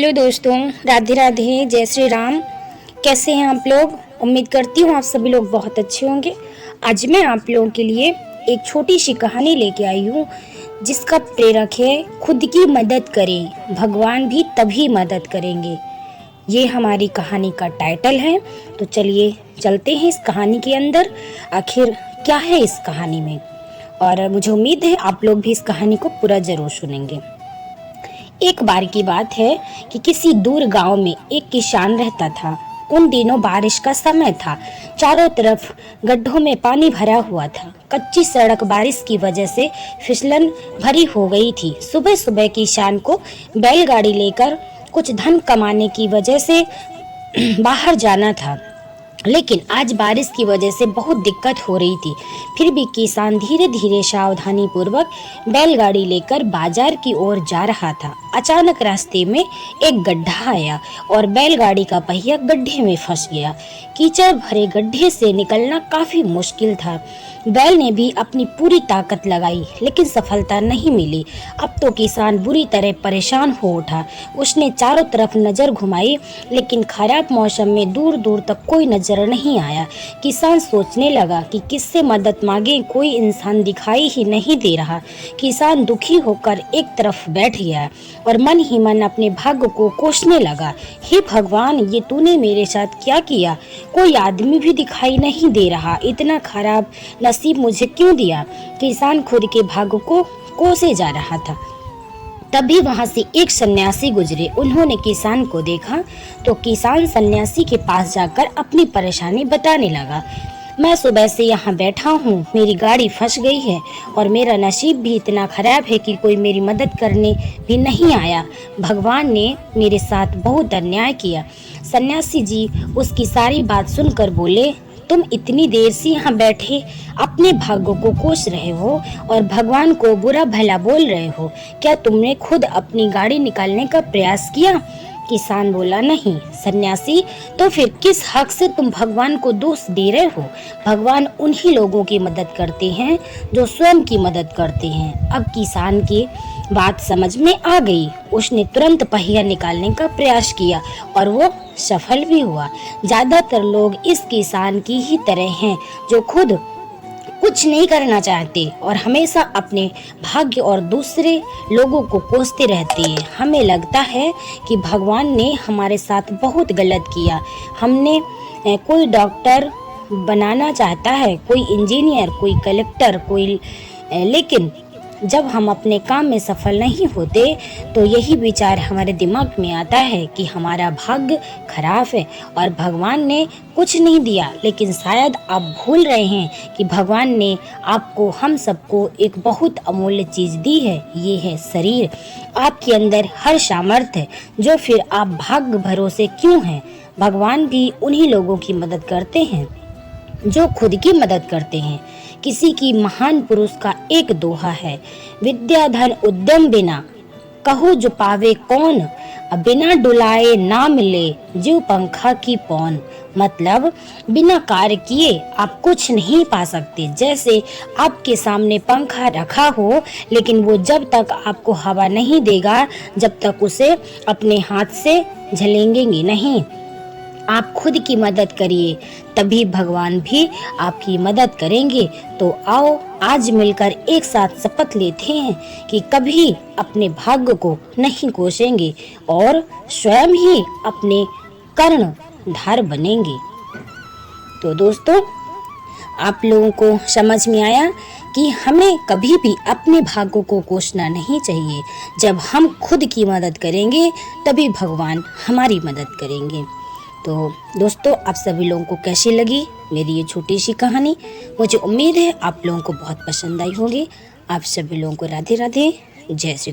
Hello दोस्तों, राधे राधे, जय श्री राम। कैसे हैं आप लोग? उम्मीद करती हूँ आप सभी लोग बहुत अच्छे होंगे। आज मैं आप लोगों के लिए एक छोटी सी कहानी लेके आई हूँ जिसका प्रेरक है खुद की मदद करें, भगवान भी तभी मदद करेंगे। ये हमारी कहानी का टाइटल है। तो चलिए चलते हैं इस कहानी के अंदर, आखिर क्या है इस कहानी में। और मुझे उम्मीद है आप लोग भी इस कहानी को पूरा जरूर सुनेंगे। एक बार की बात है कि किसी दूर गांव में एक किसान रहता था। उन दिनों बारिश का समय था। चारों तरफ गड्ढों में पानी भरा हुआ था। कच्ची सड़क बारिश की वजह से फिसलन भरी हो गई थी। सुबह सुबह किसान को बैलगाड़ी लेकर कुछ धन कमाने की वजह से बाहर जाना था, लेकिन आज बारिश की वजह से बहुत दिक्कत हो रही थी। फिर भी किसान धीरे धीरे सावधानी पूर्वक बैलगाड़ी लेकर बाजार की ओर जा रहा था। अचानक रास्ते में एक गड्ढा आया और बैलगाड़ी का पहिया गड्ढे में फंस गया। कीचड़ भरे गड्ढे से निकलना काफी मुश्किल था। बैल ने भी अपनी पूरी ताकत लगाई, लेकिन सफलता नहीं मिली। अब तो किसान बुरी तरह परेशान हो उठा। उसने चारों तरफ नजर घुमाई, लेकिन खराब मौसम में दूर दूर तक कोई नजर नहीं आया। किसान सोचने लगा कि किससे मदद मांगे, कोई इंसान दिखाई ही नहीं दे रहा। किसान दुखी होकर एक तरफ बैठ गया और मन ही मन अपने भाग्य को कोसने लगा। हे भगवान, ये तूने मेरे साथ क्या किया? कोई आदमी भी दिखाई नहीं दे रहा। इतना खराब नसीब मुझे क्यों दिया? किसान खुद के भाग्य को कोसे जा रहा था। तभी वहां से एक सन्यासी गुजरे। उन्होंने किसान को देखा तो किसान सन्यासी के पास जाकर अपनी परेशानी बताने लगा। मैं सुबह से यहाँ बैठा हूँ, मेरी गाड़ी फंस गई है और मेरा नसीब भी इतना खराब है कि कोई मेरी मदद करने भी नहीं आया। भगवान ने मेरे साथ बहुत अन्याय किया। सन्यासी जी उसकी सारी बात सुनकर बोले, तुम इतनी देर से यहाँ बैठे अपने भाग्य को कोस रहे हो और भगवान को बुरा भला बोल रहे हो। क्या तुमने खुद अपनी गाड़ी निकालने का प्रयास किया? किसान बोला, नहीं। सन्यासी, तो फिर किस हक से तुम भगवान को दोष दे रहे हो? भगवान उन्हीं लोगों की मदद करते हैं जो स्वयं की मदद करते हैं। अब किसान की बात समझ में आ गई। उसने तुरंत पहिया निकालने का प्रयास किया और वो सफल भी हुआ। ज्यादातर लोग इस किसान की ही तरह हैं जो खुद कुछ नहीं करना चाहते और हमेशा अपने भाग्य और दूसरे लोगों को कोसते रहते हैं। हमें लगता है कि भगवान ने हमारे साथ बहुत गलत किया। हमने कोई डॉक्टर बनाना चाहता है, कोई इंजीनियर, कोई कलेक्टर, लेकिन जब हम अपने काम में सफल नहीं होते तो यही विचार हमारे दिमाग में आता है कि हमारा भाग्य खराब है और भगवान ने कुछ नहीं दिया। लेकिन शायद आप भूल रहे हैं कि भगवान ने आपको, हम सबको एक बहुत अमूल्य चीज दी है। ये है शरीर। आपके अंदर हर सामर्थ्य है, जो फिर आप भाग्य भरोसे क्यों हैं? भगवान भी उन्हीं लोगों की मदद करते हैं जो खुद की मदद करते हैं। किसी की महान पुरुष का एक दोहा है, विद्या धन उद्यम बिना कहो जो पावे कौन, बिना डुलाए ना मिले जीव पंखा की पौन। मतलब बिना कार्य किए आप कुछ नहीं पा सकते। जैसे आपके सामने पंखा रखा हो, लेकिन वो जब तक आपको हवा नहीं देगा, जब तक उसे अपने हाथ से झलेंगे नहीं। आप खुद की मदद करिए, तभी भगवान भी आपकी मदद करेंगे। तो आओ आज मिलकर एक साथ शपथ लेते हैं कि कभी अपने भाग्य को नहीं कोसेंगे और स्वयं ही अपने कर्णधार बनेंगे। तो दोस्तों, आप लोगों को समझ में आया कि हमें कभी भी अपने भाग्य को कोसना नहीं चाहिए। जब हम खुद की मदद करेंगे तभी भगवान हमारी मदद करेंगे। तो दोस्तों, आप सभी लोगों को कैसी लगी मेरी ये छोटी सी कहानी? मुझे उम्मीद है आप लोगों को बहुत पसंद आई होगी। आप सभी लोगों को राधे राधे, जय श्री कृष्ण।